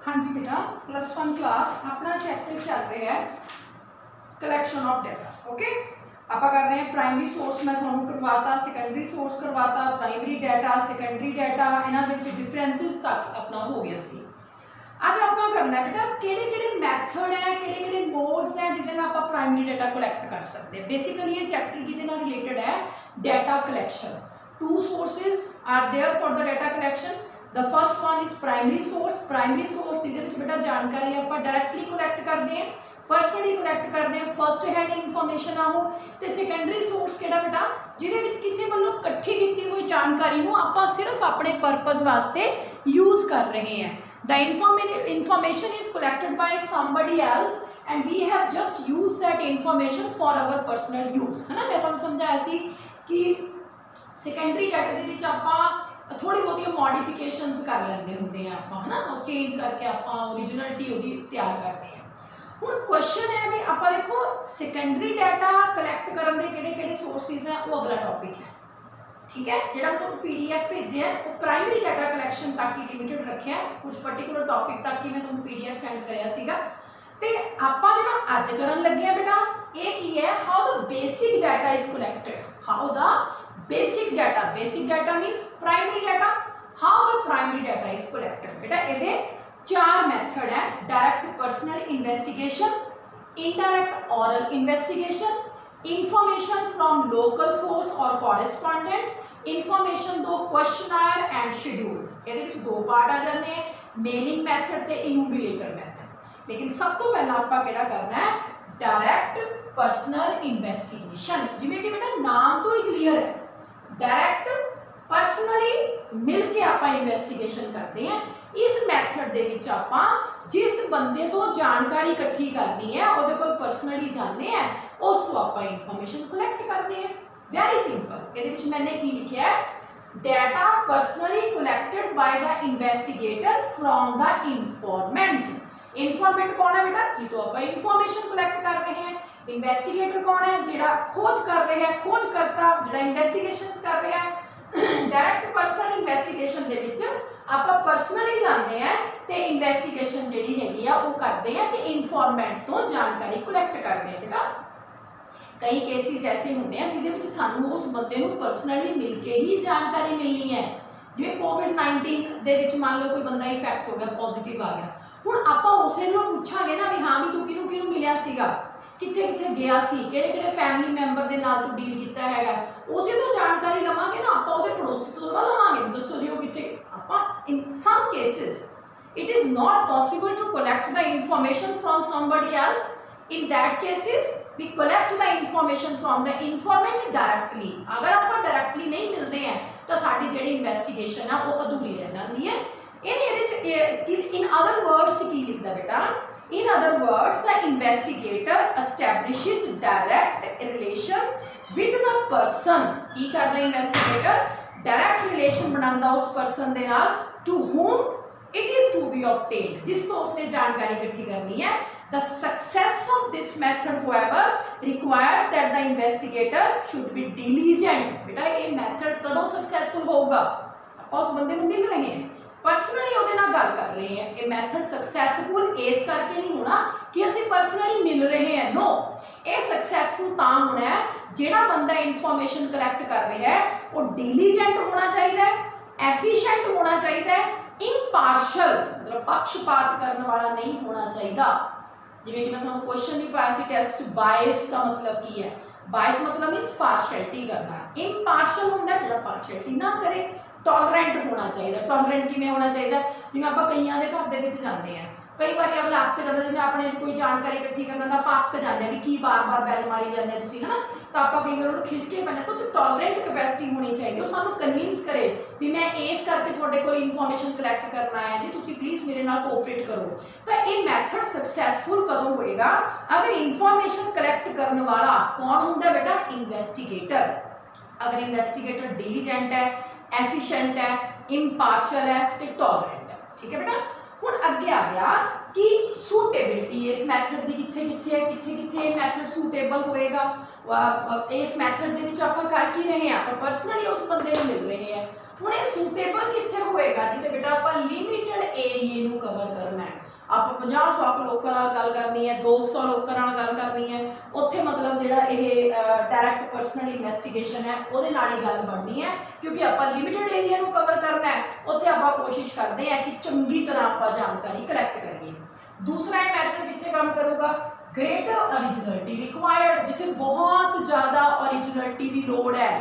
हाँ जी बेटा, +1 क्लास अपना चैप्टर चल रहा है कलैक्शन ऑफ डाटा। ओके, आप कर रहे हैं प्राइमरी सोर्स मैं थोड़ा करवाता, सैकेंडरी सोर्स करवाता, प्राइमरी डाटा, सैकेंडरी डाटा, इन्हों के डिफरेंसिस तक अपना हो गया सी। अज आप करना है बेटा किहड़े मैथड है, किहड़े मोड्स है जिहदे नाल आपां प्राइमरी डाटा कलैक्ट कर सकते हैं। बेसिकली ये चैप्टर किहदे नाल रिलेटेड है, data collection. Two sources are there for the data collection. The first one is primary source. Primary source जिहदे बेटा जानकारी आपां डायरैक्टली कलैक्ट करते हैं, पर्सनली कलैक्ट करते हैं, फर्स्ट हैंड इंफॉर्मेशन आ वो। तो सैकेंडरी सोर्स किहड़ा बेटा जिहदे विच किसी वालों इकट्ठी की हुई जानकारी को आपां सिर्फ अपने परपज़ वास्ते यूज़ कर रहे हैं। The information is collected by somebody else and we have just used that information for our personal use, है ना। मैं तुहानू समझाया सी कि सैकेंडरी डाटा दे विच आपां थोड़ी बहुती मॉडिफिकेशंस कर लेंदे हुंदे आ आपां, है ना, वो चेंज करके आपां ओरिजिनलिटी उहदी तैयार करते हैं। हुण क्वेश्चन है भी आपां देखो सैकेंडरी डाटा कलैक्ट करन दे किहड़े सोर्सिस हैं, वो अगला टॉपिक है। ठीक है, जो तुम PDF भेजे है वो प्राइमरी डाटा कलैक्शन तक ही लिमिटेड रखे, कुछ पर्टिकुलर टॉपिक तक ही मैं तुम PDF सेंड कराया सीगा। ते आपां जो अज करन लगे हैं बेटा ये की है, how the basic data is collected. How the basic data means primary data, how the primary data is collected. बेटा ये 4 मैथड है। Direct personal investigation, indirect oral investigation, information from local source or correspondent, information दो questionnaire and schedules। ये दो part आ जाते हैं, mailing method ते इन्यूमिलेटर method. लेकिन सब तो पहला आपका केड़ा करना है, डायरेक्ट पर्सनल इन्वेस्टिगेशन। जिवें कि बेटा नाम तो ही क्लियर है, डायरेक्ट पर्सनली मिल के आप इन्वेस्टिगेशन करते हैं। इस मैथड दे विच आपां जिस बंदे तो जानकारी इकट्ठी करनी है उहदे कोल पर्सनली जाने हैं, उस तो आप इंफॉर्मेशन कलैक्ट करते हैं। Very simple. ये मैंने की लिखा है, data personally collected by the investigator from the informant. Informant कौन है बेटा, जी तो आप इंफॉर्मेशन कलैक्ट कर रहे हैं। इन्वेस्टिगेटर कौन है, जिहड़ा खोज कर रहे हैं, खोजकर्ता जिहड़ा इन्वेस्टिगेशंस कर रहा है। डायरेक्ट पर्सनल इन्वेस्टिगेशन दे विच आप पर्सनली जाते हैं तो इन्वेस्टिगेशन जिहड़ी हैगी आ वो करते हैं तो इन्फॉर्मेंट तो जानकारी कलैक्ट करते हैं। बेटा कई केसिस ऐसे होंगे हैं जिहदे विच सानू उस बंदे नूं पर्सनली मिल के ही जानकारी मिलनी है। जिवें कोविड-19 दे विच मान लो कोई बंदा इफेक्ट हो गया, पॉजिटिव आ गया, हुण आपां उसे नूं पूछांगे ना भी हाँ भी तू किहनूं किहनूं मिलिया सीगा, कित्थे कित्थे गया सी, किहड़े फैमिली मैंबर दे नाल तू डील कीता हैगा, उसे तो जानकारी लवांगे ना आपां उहदे पड़ोसी तो लवांगे, दसो जी वो कित्थे। आपां in some cases it is not possible to collect the information from somebody else. In that cases we collect the information from the informant directly. अगर आप डायरेक्टली नहीं मिलते हैं तो साड़ी जेडी इन्वेस्टिगेशन है वो अधूरी रह जाती है। In other words की लिखता बेटा, in other words the investigator establishes direct relation with the person। की करता investigator direct relation बनाता उस person दे नाल to whom it is to be obtained, जिस तो उसने जानकारी इकट्ठी करनी है। The success of this method however requires that the investigator should be diligent। बेटा ये मेथड कदों सक्सेसफुल होगा, आप उस बंदे को मिल रहे हैं, पर्सनली ਉਹਦੇ ਨਾਲ ਗੱਲ कर रहे हैं। ये मेथड सक्सेसफुल इस करके नहीं होना कि ਅਸੀਂ पर्सनली मिल रहे हैं, नो। ये सक्सेसफुल ਤਾਂ होना है ਜਿਹੜਾ बंदा इन्फॉर्मेशन कलैक्ट कर रहा है वो डिलीजेंट होना चाहिए, एफिशिएंट होना चाहिए, इम्पार्शल मतलब पक्षपात करने वाला नहीं होना चाहिए। जिवें कि मैं तुहानू क्वेश्चन भी पाया सी टेस्ट च, बायस का मतलब की है, बायस मतलब मीनस पार्शियलिटी करना। इम्पार्शल होंदा जिहड़ा पार्शियलिटी ना करे, टॉलरेंट होना चाहिए। टॉलरेंट किवें होना चाहिए, जिवें आपां कईयां दे घर दे विच जांदे हैं, कई बार अगला अक जाता, जिवें अपने कोई जानकारी इकट्ठी करना तो आप अक जाते हैं भी की बार बार बैल मारी जाते तुसीं, है ना, तो आप कई बार उन्हें खिंच के पैना। तो जो टॉलरेंट कैपेसिटी होनी चाहिए वो सानू कन्विंस करे भी मैं इस करके थोड़े को इन्फॉर्मेशन कलैक्ट करना है जी, तुसीं प्लीज़ मेरे नाल कोऑपरेट करो। तो ये मैथड सक्सैसफुल कदों होएगा, अगर इन्फॉर्मेशन कलैक्ट करने वाला कौन होंदा बेटा, इन्वेस्टिगेटर। अगर इन्वेस्टिगेटर डिलीजेंट है, एफिशिएंट है, इम्पार्शल है तो टॉलरेंट है। ठीक है बेटा, हुण अगे आ गया कि सूटेबिलिटी इस मैथड की कित्थे कित्थे मैथड सूटेबल होएगा। इस मैथड दे विच आपां कर की रहे हैं, आपां पर्सनली उस बंदे नूं मिल रहे हैं। हुण ये सूटेबल कित्थे होएगा, जिहदे बेटा आपां लिमिटेड एरिए नूं कवर करना है। आप 50-100 लोगों नाल गल करनी है, 200 लोगों नाल गल करनी है, उत्थे मतलब जिहड़ा ये डायरैक्ट पर्सनल इन्वेस्टिगेशन है उहदे नाल ही गल बननी है, क्योंकि आप लिमिटेड एरिया को कवर करना है। उत्थे आप कोशिश करते हैं कि चंगी तरह आप जानकारी कलैक्ट करिए। दूसरा ये मैथड जिथे काम करूँगा, ग्रेटर ओरिजिनलिटी रिक्वायर्ड, जिथे बहुत ज़्यादा ओरिजिनलिटी की लोड़ है,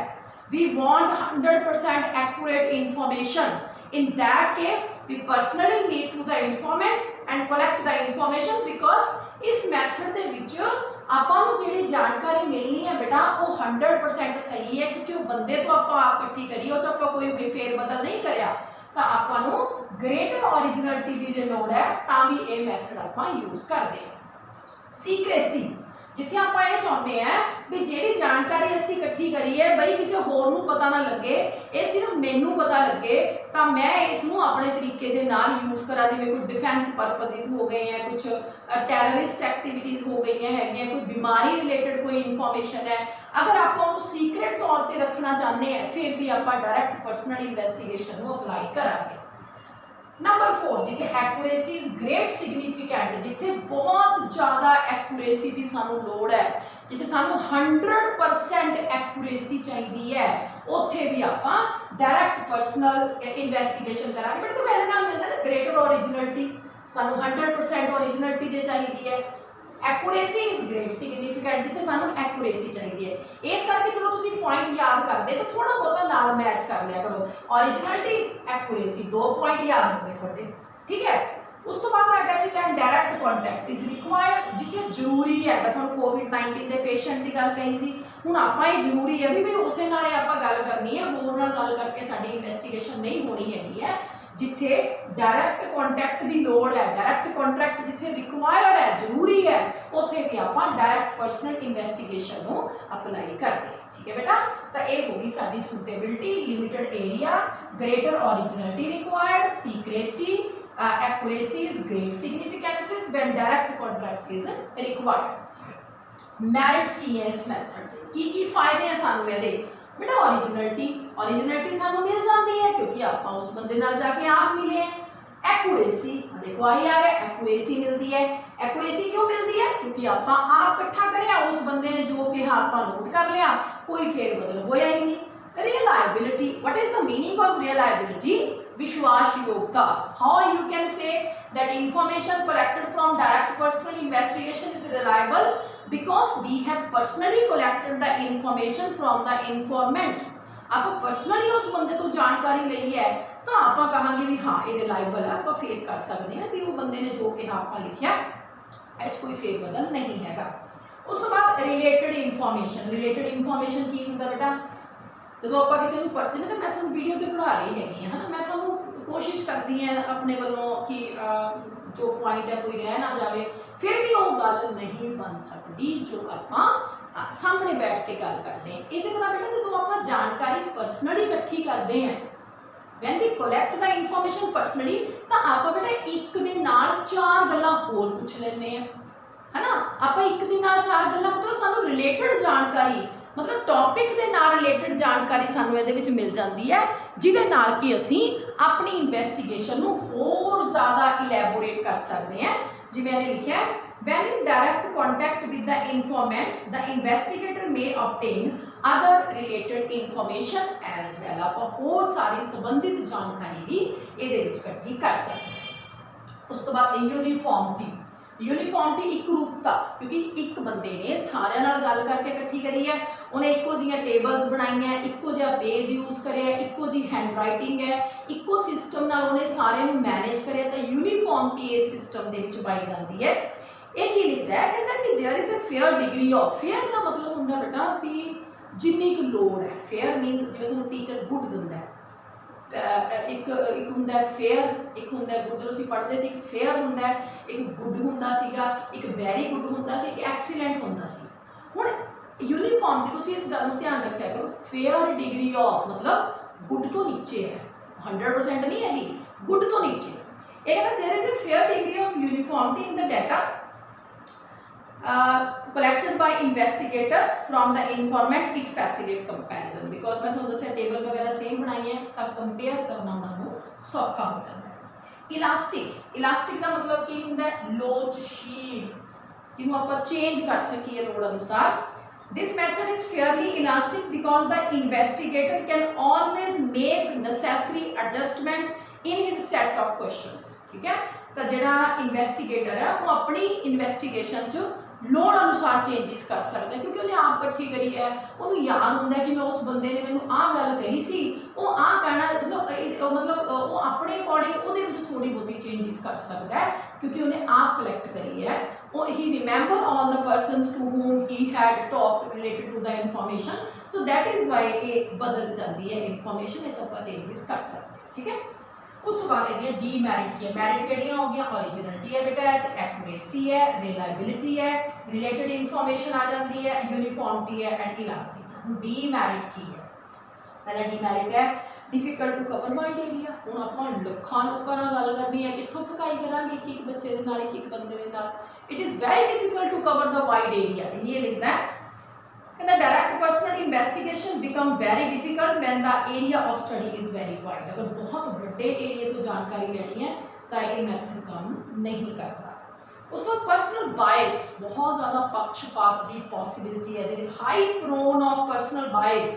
we want 100% accurate information. In that case, we personally meet to the informant and collect the information, because इस मैथड दे विच आपां नूं जिहड़ी जानकारी मिलनी है बेटा वो 100% सही है, क्योंकि वो बंदे तो आप इकट्ठी करी, उस आपां कोई फेर बदल नहीं करिया, तो आपां नूं ग्रेटर ओरिजिनलिटी की जो लोड़ है तां भी ये मैथड आपां यूज़ करते हैं। सीक्रेसी, जिथे आप ये चाहते हैं भी जी जानकारी असी इकट्ठी करी है बई किसी होर नूं पता ना लगे, ये सिर्फ मैनू पता लगे, तो मैं इसनूं अपने तरीके के नाल यूज़ करा, जिवें कोई डिफेंस परपज़ हो गए हैं, कुछ टैररिस्ट एक्टिविटीज़ हो गई हैं, कोई बीमारी रिलेटेड कोई इन्फॉर्मेशन है, अगर आप उन्होंने सीक्रेट तौर पर रखना चाहते हैं फिर भी आप डायरैक्ट पर्सनल इन्वेस्टिगेशन को अप्लाई करांगे। नंबर 4, जिथे एक्यूरेसी इज ग्रेट सिग्निफिकेंट, जिथे बहुत ज़्यादा एक्यूरेसी की सानू लोड़ है, जिथे सानू 100% एक्यूरेसी चाहिए है, उत्थे भी आप डायरैक्ट पर्सनल इन्वेस्टिगेशन करा। बट तो पहले नाम मिलता है ग्रेटर ओरिजिनलिटी, सानू 100% ओरिजिनलिटी जो चाहिए है, एक्यूरेसी इज ग्रेट सिग्निफिकेंट, जिथे सानू एक्यूरेसी चाहिए है। इस करके चलो तुम पॉइंट याद करते तो थोड़ा बहुत नाल मैच कर लिया करो, ओरिजिनलिटी एक्यूरेसी 2 पॉइंट याद हो गए थोड़े, ठीक है। उस तो बाद आ गया जी when direct contact is required, जिथे जरूरी है, मैं तुहानू कोविड-19 के पेशेंट की गल कही सी, हुण आपां ये जरूरी है भी उसे नाल आपां गल करनी है, होर नाल गल करके साडी इन्वेस्टिगेशन नहीं होनी हैगी है, जिथे डायरैक्ट कॉन्टैक्ट की लोड़ है, डायरैक्ट कॉन्टैक्ट जिथे रिक्वायर्ड है, जरूरी है, उत्थे भी आप डायरैक्ट पर्सनल इन्वेस्टिगेशन को अप्लाई करते हैं, ठीक है बेटा। तो ये होगी साडी suitability, limited area, greater originality required, secrecy, accuracy is great significances when direct contact is required. Merits की है इस मैथड के, की फायदे हैं सानू ये बेटा, ओरिजिनलिटी सानू मिल जाती है क्योंकि आप उस बंदे नाल जाके आप मिले हैं। एक्यूरेसी देखो आई आ गया, एक्यूरेसी मिलती है, एक्यूरेसी क्यों मिलती है, क्योंकि आप इकट्ठा करें, उस बंदे ने जो कहा आप नोट कर लिया, कोई फेर बदल होया ही नहीं। Reliability, what is the meaning of reliability, विश्वास योग्यता, how you can say that information collected from direct personal investigation is reliable because we have personally collected the information from the informant। आप पर्सनली उस बंदे तो जानकारी ली है तो आप कहांगे भी हाँ ये रिलायबल है, आप फेर कर सकते हैं भी वो बंदे ने जो कहा आप लिखा इस कोई फेर बदल नहीं हैगा। उस बाद रिलेटेड इन्फॉर्मेशन की होंगे बेटा, जो आप किसी को पढ़ते हैं, मैं थोड़ा वीडियो तो पढ़ा रही है ना, मैं थोड़ा कोशिश करती हैं अपने वालों कि जो पॉइंट है कोई रह ना जाए, फिर भी वो गल नहीं बन सकती जो आप सामने बैठ के गल करते हैं। इसी तरह बेटा जो आप जानकारी पर्सनली इकट्ठी करते हैं, when we collect the information personally, तो आप बेटा एक दे नाल 4 गल्लां होर पूछ लेने हैं, है ना। आप एक दे नाल 4 गल्लां मतलब सानू रिलेटेड जानकारी, मतलब टॉपिक के नाल रिलेटेड जानकारी सानू इहदे विच मिल जाती है, जिहदे नाल कि असी अपनी इन्वेस्टिगेशन नूं होर ज़्यादा इलैबोरेट कर सकते हैं। जिवें मैंने लिखा है, when in direct contact with the informant, the investigator may obtain other related information as well। आप होर सारी संबंधित जानकारी भी इहदे विच इकट्ठी कर सकते हैं। उस तो बाद यूनीफॉर्मिटी एक रूपता, क्योंकि एक बंदे ने सारे नाल गल करके इकट्ठी करी है, उन्हें इक्को जिहियां टेबल्स बनाई है, इक्को जिहा पेज यूज़ करे, इक्को जी हैंड राइटिंग है, इक्को सिस्टम नाल उन्हें सारे नूं मैनेज करे, तो यूनीफॉर्मिटी इस सिस्टम दे विच पाई जाती है। एक ही लिखता है, कहता कि there is a fair degree of, fair का मतलब होंगे बेटा भी जिन्नी की लोड़ है, फेयर मीनस जिवें तुहानूं टीचर गुड दिंदा है, एक होंदा है फेयर, एक होंदा है गुड, असीं पढ़दे सी, एक फेयर होंदा है, एक गुड होंदा सीगा, एक वैरी गुड होंदा सी, एक एक्सीलेंट होंदा सी। हुण यूनीफॉर्म दी तुसीं इस गल नूं ध्यान रखिया करो, फेयर डिग्री ऑफ मतलब गुड तो नीचे है, 100% नहीं हैगी, गुड तो नीचे। ये कहना there is a fair degree of uniformity in the data collected by investigator from the informant, it facilitate comparison, because मैं थोड़ा सा टेबल वगैरह सेम बनाई है, तब कंपेयर करना उन्होंने सौखा हो जाता है। इलास्टिक का मतलब की होंगे लोचशील, जिन्हों आप चेंज कर सकीए लोड़ अनुसार। This method is fairly elastic because the investigator can always make necessary adjustment in his set of questions. ठीक है, तो जिहड़ा इन्वेस्टिगेटर है वो अपनी इन्वेस्टिगेशन च लोड़ अनुसार चेंजिस कर सकता है, क्योंकि उन्हें आप इकट्ठी करी है, उन्हें याद होंगे कि मैं उस बंदे ने मैनू आ गल कही सी, वो आ कहना मतलब वो अपने अकॉर्डिंग वो थोड़ी बहुती चेंजिस कर सकता है, क्योंकि उन्हें आप कलैक्ट करी है। वो he remember all the persons to whom he had talk related to the information, so that is why ये बदल जाती है इन्फॉर्मेशन, आप चेंजिस कर सकते हैं। ठीक है, उस तो बाद है डीमैरिट की। मैरिट किहड़ियां हो गया, ओरिजिनलिटी है बेटा, एक्यूरेसी है, रिलायबिलिटी है, रिलेटेड इन्फॉर्मेशन आ जाती है, यूनिफॉर्मिटी है एंड इलास्टिक। डीमैरिट की है, पहला डीमैरिट है difficult to cover wide area. हुण आपां लखां लोकां नाल गल करनी है, कित्थों पकाई करांगे एक बच्चे दे नाल एक बंदे दे नाल। It is very difficult to cover the wide area. ये लिखना है कहना direct personal investigation become very difficult when the area of study is very wide. अगर बहुत बड़े एरिया तो जानकारी लेनी है तो ये मैथड काम नहीं करता। उस वक्त पर्सनल बायस, बहुत ज़्यादा पक्षपात की पॉसिबिलिटी है, there high prone of personal bias.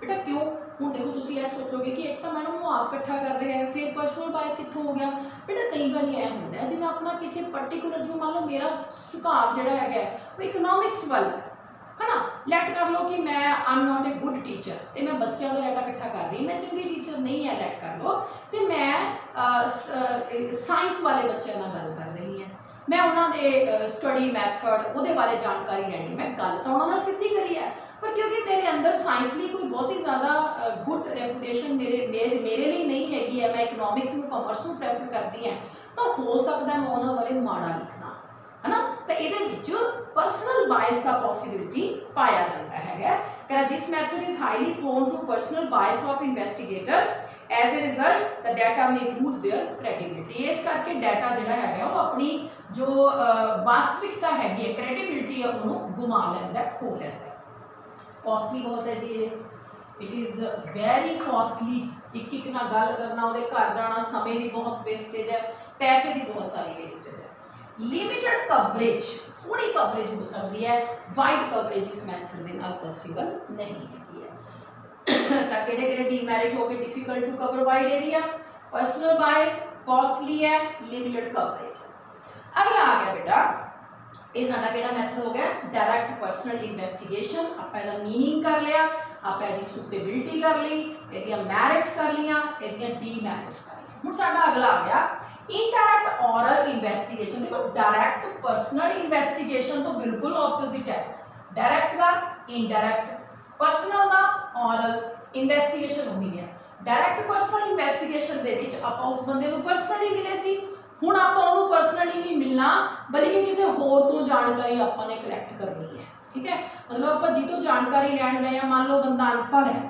बेटा क्यों, हूँ देखो तुम यह सोचोगे कि एक तो मैडम वो आप इकट्ठा कर रहे हैं, फिर पर्सनल बायस कितों हो गया। बेटा कई बार यह होता है जिवें अपना किसी पर्टिकुलर, जिवें मान लो मेरा झुकाव जिहड़ा है वो इकनॉमिक्स वाल है ना। लैट कर लो कि मैं I am not a good teacher, तो मैं बच्चों का डाटा इकट्ठा कर रही, मैं चंगी टीचर नहीं है, लैट कर लो, तो मैं साइंस वाले बच्चों नाल गल कर रही है, मैं उन्होंने स्टडी मैथड वो बारे जानकारी लैनी, मैं गल तो उन्होंने सीधी करी है, पर क्योंकि मेरे अंदर साइंस लिए कोई बहुत ही ज़्यादा गुड रेपूटेशन मेरे लिए नहीं हैगी है, मैं इकनॉमिक्स में कॉमर्स में प्रैफर करती है, तो हो सकता है मैं उन्होंने बारे माड़ा लिखना है ना। तो ये पर्सनल बायस का पॉसिबिलिटी पाया जाता है। कहना this method is highly prone to personal bias of investigator, as a result the data में लूज देयर क्रेडिबिलिटी। इस करके डाटा जिहड़ा है वो अपनी जो वास्तविकता हैगी क्रेडिबिलिटी है उन्होंने गुमा लैंदा, खो लैंदा। कॉस्टली बहुत है जी ये, इट इज़ वेरी कॉस्टली। एक ना गल करना, वो घर जाना, समय की बहुत वेस्टेज है, पैसे की बहुत सारी वेस्टेज है। लिमिटेड कवरेज, थोड़ी कवरेज हो सकती है, वाइड कवरेज इस मैथड के नाल पॉसिबल नहीं है। तो किहड़े डीमैरिट हो गए, difficult to cover wide area, personal bias, costly है, लिमिटेड कवरेज। अगला आ गया बेटा, ये साडा किहड़ा मैथड हो गया, डायरेक्ट पर्सनल इन्वेस्टिगेशन। आपां इहदा मीनिंग कर लिया, आपां इहदी सुटेबिलिटी कर ली, इहदियां मैरिट्स कर लियां, इहदियां डीमैरिट्स कर लियां। हुण साडा अगला आ गया इनडायरेक्ट ऑरल इन्वेस्टिगेशन। देखो डायरेक्ट पर्सनल इन्वेस्टिगेशन तो बिल्कुल ऑपोजिट है, डायरेक्ट का इनडायरेक्ट, पर्सनल का ऑरल, इन्वेस्टिगेशन हो गया। डायरेक्ट पर्सनल इन्वेस्टिगेशन दे विच आपां उस बंदे नूं पर्सनली मिले सी, हुण आपां उहनूं पर्सनली नहीं मिलना, बल्कि किसी होर तो जानकारी आपां ने कलैक्ट करनी है। ठीक है, मतलब आपां जितों जानकारी लैण गए हैं, मान लो बंदा अनपढ़ है,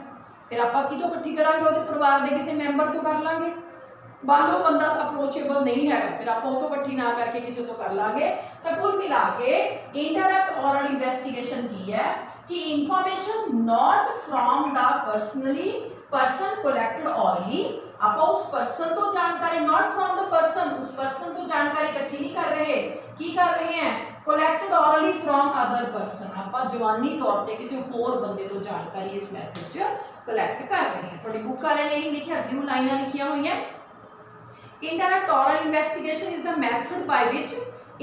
फिर आपां कितों इकट्ठी करांगे, उहदे परिवार के किसी मैंबर तो कर लांगे। मान लो बंदा अप्रोचेबल नहीं है, फिर आप तो इकट्ठी ना करके किसी तो कर लांगे। तो कुल मिला के इनडायरेक्ट ऑरल इन्वेस्टिगेशन की है कि information not from the person collected hourly, आप उस पर्सन तो जानकारी, नॉट फ्रॉम द पर्सन, उस पर्सन तो जानकारी इकट्ठी नहीं कर रहे, की कर रहे हैं, collected hourly from other person, आप जवानी तौर पर किसी होर बंदे तो जानकारी इस मैथड च कलैक्ट कर रहे हैं। थोड़ी बुक वाले ने लिखा, ब्लू लाइना लिखिया हुई हैं। Indirect oral investigation is the method by which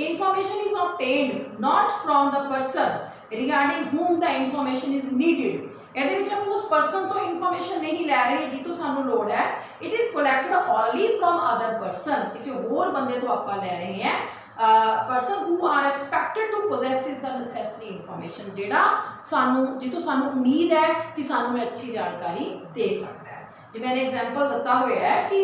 information is obtained not from the person regarding whom the information is needed. ਇਹਦੇ ਵਿੱਚ ਆਪਾਂ ਉਸ person ਤੋਂ information ਨਹੀਂ ਲੈ ਰਹੇ ਜਿੱਤੋਂ ਸਾਨੂੰ ਲੋੜ ਹੈ, it is collected orally from other person, ਕਿਸੇ ਹੋਰ ਬੰਦੇ ਤੋਂ ਆਪਾਂ ਲੈ ਰਹੇ ਹਾਂ, person who are expected to possesses the necessary information, ਜਿਹੜਾ ਸਾਨੂੰ ਜਿੱਤੋਂ ਸਾਨੂੰ ਉਮੀਦ ਹੈ ਕਿ ਸਾਨੂੰ ਅੱਛੀ ਜਾਣਕਾਰੀ ਦੇ ਸਕਦਾ ਹੈ। ਜਿਵੇਂ मैंने एग्जाम्पल ਦਿੱਤਾ ਹੋਇਆ ਹੈ कि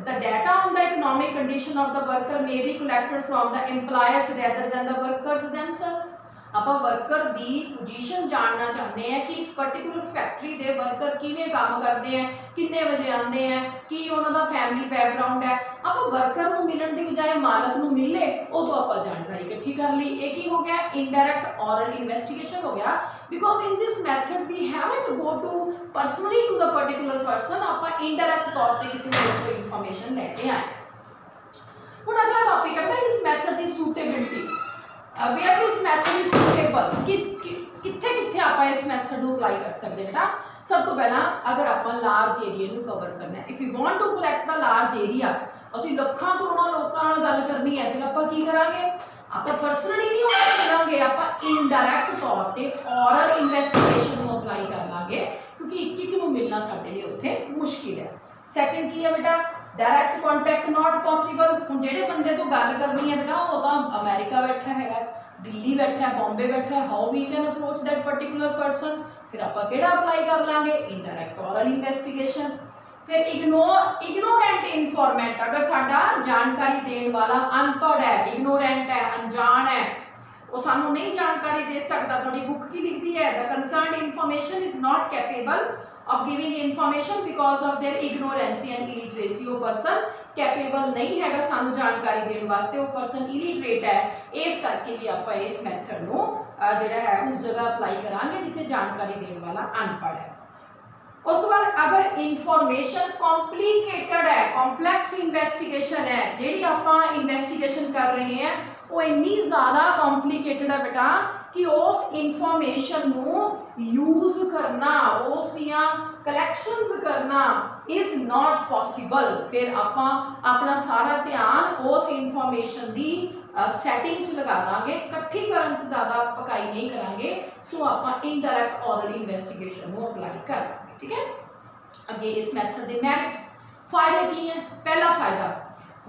the data on the economic condition of the worker may be collected from the employers rather than the workers themselves. आप वर्कर की पोजीशन जानना चाहते हैं कि इस पर्टिकुलर फैक्ट्री के वर्कर किवें काम करते हैं, कितने बजे आते हैं, की उन्होंने फैमिली बैकग्राउंड है। आप वर्कर को मिलने की बजाय मालक को मिले, वो तो आप जानकारी इकट्ठी कर ली। एक ही हो गया इनडायरेक्ट ऑरल इन्वेस्टिगेशन हो गया, because in this method we haven't go to personally to the particular person, आप इनडायरेक्ट तौर पर किसी को इन्फॉर्मेशन लेके आए। Where this method is suitable, कित्थे कित्थे आपां इस मैथड नूं अप्लाई कर सकते बेटा। सब तो पहला अगर आपां लार्ज एरिया नूं कवर करना है, if you want to collect the large area, असीं लखां करोड़ां लोकां नाल गल करनी है, फिर आपां की करांगे, आपां पर्सनली नहीं होना करांगे, आपां इनडायरैक्ट तौर पे ऑरल इन्वेस्टिगेशन नूं अप्लाई कर लांगे, क्योंकि एक एक नूं मिलना साडे लई उत्थे मुश्किल है। सैकेंड की है बेटा, डायरैक्ट कॉन्टैक्ट नॉट पॉसीबल। हुण जिहड़े बंदे तो गल करनी है बेटा वो तो अमेरिका बैठा है, दिल्ली बैठा है, बॉम्बे बैठा है, how we can approach that particular person, फिर आपां किहड़ा अप्लाई कर लांगे, इनडायरैक्ट ऑरल इन्वेस्टिगेशन। फिर इग्नोरेंट इन्फॉर्मेंट, अगर साडा जानकारी देने वाला अनपढ़ है, इग्नोरेंट है, अनजान है, वो सानू नहीं जानकारी दे सकता, थोड़ी बुक की लिखती है, the concerned information is not capable of giving information because of their ignorance and illiteracy। वो पर्सन कैपेबल नहीं हैगा सानू जानकारी देने वास्ते, वो पर्सन इलिटरेट है, इस करके भी आपां इस मैथड नूं जिहड़ा है उस जगह अप्लाई करांगे जिथे जानकारी देने वाला अनपढ़ है। उस तो बाद अगर इंफॉर्मेशन कॉम्प्लीकेटेड है, कॉम्प्लैक्स इन्वेस्टिगेशन है, जिहड़ी आपां इन्वेस्टिगेशन कर रहे हैं वो इन्नी ज़्यादा कॉम्प्लीकेटेड है बेटा कि उस इंफॉर्मेशन नूं यूज करना, उस दियां कलैक्शंस करना इज नॉट पॉसीबल। फिर आपां अपना सारा ध्यान उस इंफॉर्मेशन दी सैटिंग च लगा देंगे, इकट्ठी करन च ज़्यादा पकाई नहीं करांगे, सो आपां इनडायरैक्ट ऑरल इन्वेस्टिगेशन नूं अप्लाई कर लांगे। ठीक है, अगे इस मैथड के मैरिट्स फायदे की है। पहला फायदा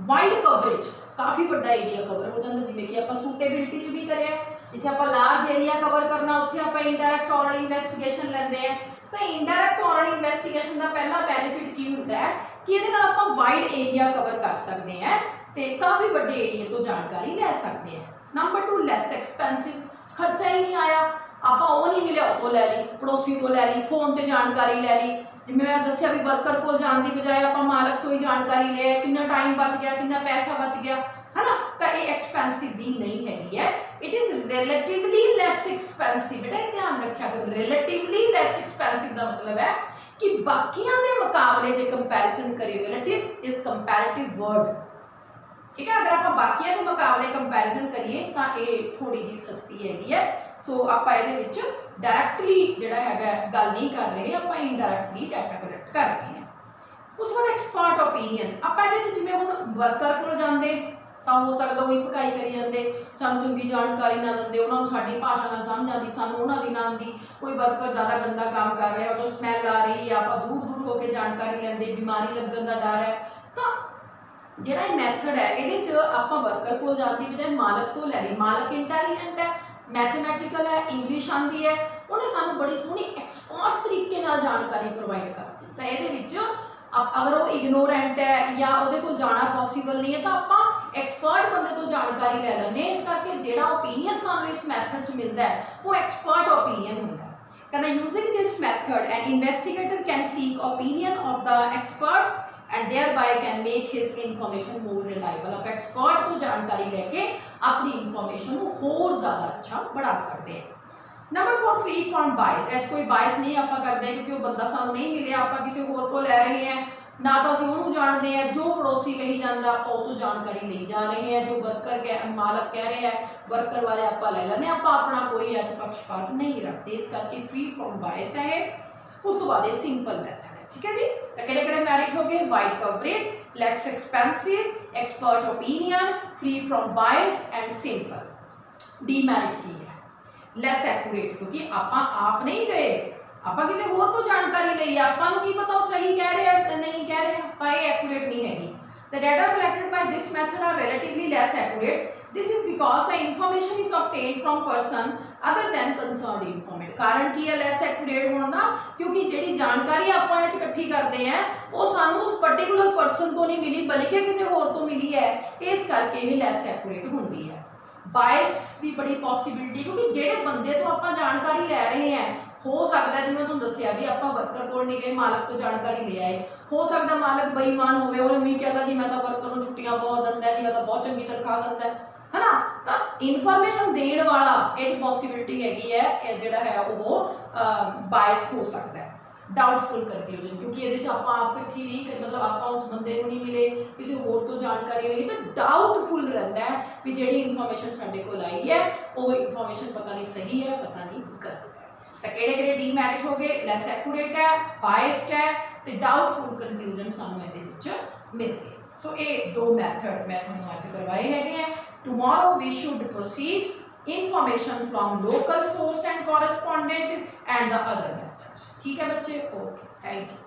वाइड कवरेज, काफ़ी बड़ा एरिया कवर हो जाता, जिवें कि आपां सूटेबिलिटी च भी करिया, जिथे आपां लार्ज एरिया कवर करना उत्थे आपां इनडायरैक्ट ऑरल इन्वेस्टिगेशन लैंदे हैं। तो इनडायरैक्ट ऑरल इन्वेस्टिगेशन का पहला बेनीफिट की होता है कि ये आपां वाइड एरिया कवर कर सकते हैं, तो काफ़ी बड़े एरिया तो जानकारी लै सकते हैं। नंबर 2 लैस एक्सपेंसिव, खर्चा ही नहीं आया, आपां वो नहीं मिले उतों लै ली, पड़ोसी तो लै ली, फोन पर जानकारी लै ली, जिवें मैं दस्सिया भी वर्कर को जाने की बजाय आपां मालक तो ही जानकारी ले, कितना टाइम बच गया, कितना पैसा बच गया, है ना। तो ये एक्सपेंसिव भी नहीं हैगी है, it is relatively less expensive. बेटा ध्यान रखा करो, रिलेटिवली लैस एक्सपेंसिव का मतलब है कि बाकियां के मुकाबले जो कंपैरिजन करिए, रिलेटिव इज कंपैरेटिव वर्ड, ठीक है। अगर आप बाकियां के मुकाबले कंपैरिजन करिए तो ये थोड़ी जी सस्ती हैगी है। सो आप डायरैक्टली जिहड़ा हैगा गल नहीं कर रहे, आप इनडायरैक्टली डाटा कलैक्ट कर रहे हैं। उस बाद एक्सपर्ट ओपीनियन, आप जिवें हुण वर्कर कोल जांदे तो हो सकता वही पकाई करी जाते, सानू चंगी जानकारी ना देंदे, उन्होंने साडी भाषा ना समझ आती, सानू उन्हां दी ना आती, कोई वर्कर ज़्यादा गंदा काम कर रहा है, जो स्मैल आ रही है, आप दूर दूर होकर जानकारी लेंदे, बीमारी लगन का डर है। तो जिहड़ा मैथड है ये आपां वर्कर को जाने की बजाय मालक तो लै ली, मालक इंटैलीजेंट है, मैथमैटिकल है, इंग्लिश आती है, उन्हें सानू बड़ी सोहनी एक्सपर्ट तरीके नाल जानकारी प्रोवाइड करती। तो ये अगर वो इग्नोरेंट है या वो को जाना पॉसीबल नहीं है तो आप एक्सपर्ट बंदे तो जानकारी ले लें। इस करके जो ओपीनियन सानू इस मैथड च मिलता है वो एक्सपर्ट ओपीनियन होता है। कहना using this method an investigator can seek opinion of the expert and thereby can make his information more reliable. आप एक्सपर्ट तो जानकारी लेके अपनी इन्फॉर्मेशन को होर ज़्यादा अच्छा बढ़ा सकते हैं। Number 4 free from bias, as कोई बायस नहीं आप करते क्योंकि वो बंदा सानू नहीं मिले, आप किसी होर तो लै रहे हैं, ना तो असं उन्होंने जानते हैं, जो पड़ोसी कही जाता आप तो जानकारी ले जा रहे हैं, जो वर्कर मालक कह रहे हैं वर्कर वाले आप ले लेने, आप अपना कोई ऐसा पक्षपात नहीं रखते, इस करके फ्री फ्रॉम बायस है। उस तो बाद सिंपल मैथड है। ठीक है जी, तो किहड़े मैरिट हो गए, wide coverage, less expensive, expert opinion, free from bias and simple. Demerit की है लैस एक्यूरेट, क्योंकि आप नहीं गए, आप किसी होर तो जानकारी लई, आपको की पता वो सही कह रहे हैं नहीं कह रहे हैं, तो ये एक्यूरेट नहीं हैगी। The data collected by this method are relatively less accurate, this is because the information is obtained from person other than concerned informant. कारण की है लैस एक्यूरेट होने का, क्योंकि जी जानकारी आप इकट्ठी करते हैं वो सानू उस पर्टिकुलर पर्सन तो नहीं मिली बल्कि किसी होर तो मिली है, इस करके ये लैस एक्यूरेट होती है। बायस की बड़ी पॉसिबिलिटी, क्योंकि जेडे बंदे तो आप जानकारी लै रहे हैं, हो सकता है जिवें तुहानूं दस्सिया भी आप वर्कर कोल नहीं गए, मालक तो जानकारी ले आए, हो सकता मालक बेईमान होवे, उन्हें भी कहता जी मैं तो वर्कर को छुट्टियां बहुत दिंदा है जी, मैं तो बहुत चंगी तनख्वाह दिंदा है ना। तो इन्फॉर्मेशन देने वाला ये पॉसिबिलिटी हैगी है जिहड़ा है वो बायस हो सकता है। ਡਾਊਟਫੁਲ ਕੰਕਲੂਜਨ, ਕਿਉਂਕਿ ਇਹਦੇ ਚ ਆਪਾਂ ਆਪ ਇਕੱਠੀ ਨਹੀਂ ਕਰ, मतलब ਆਪਾਂ ਉਸ ਬੰਦੇ ਨੂੰ ਨਹੀਂ ਮਿਲੇ, ਕਿਸੇ ਹੋਰ ਤੋਂ ਜਾਣਕਾਰੀ ਲਈ, ਤਾਂ ਡਾਊਟਫੁਲ ਰਹਿੰਦਾ ਹੈ ਵੀ ਜਿਹੜੀ ਇਨਫੋਰਮੇਸ਼ਨ ਸਾਡੇ ਕੋਲ ਆਈ ਹੈ ਉਹ ਇਨਫੋਰਮੇਸ਼ਨ ਪਤਾ ਨਹੀਂ ਸਹੀ ਹੈ, ਪਤਾ ਨਹੀਂ ਗਲਤ ਹੈ। ਤਾਂ ਕਿਹੜੇ ਡੀਮੈਰਿਟ ਹੋ ਗਏ, ਲੈਸ ਐਕੂਰੇਟ ਹੈ, ਬਾਇਸਡ ਹੈ ਤੇ ਡਾਊਟਫੁਲ ਕੰਕਲੂਜਨ ਸਾਨੂੰ ਇਹਦੇ ਵਿੱਚ ਮਿਲ ਗਏ। ਸੋ ਇਹ ਦੋ ਮੈਥਡ ਮੈਂ ਤੁਹਾਨੂੰ ਅੱਜ ਕਰਵਾਏ ਹੈਗੇ ਆ। Tomorrow we should proceed information from local source and correspondent and the other methods। ठीक है बच्चे, ओके, थैंक यू।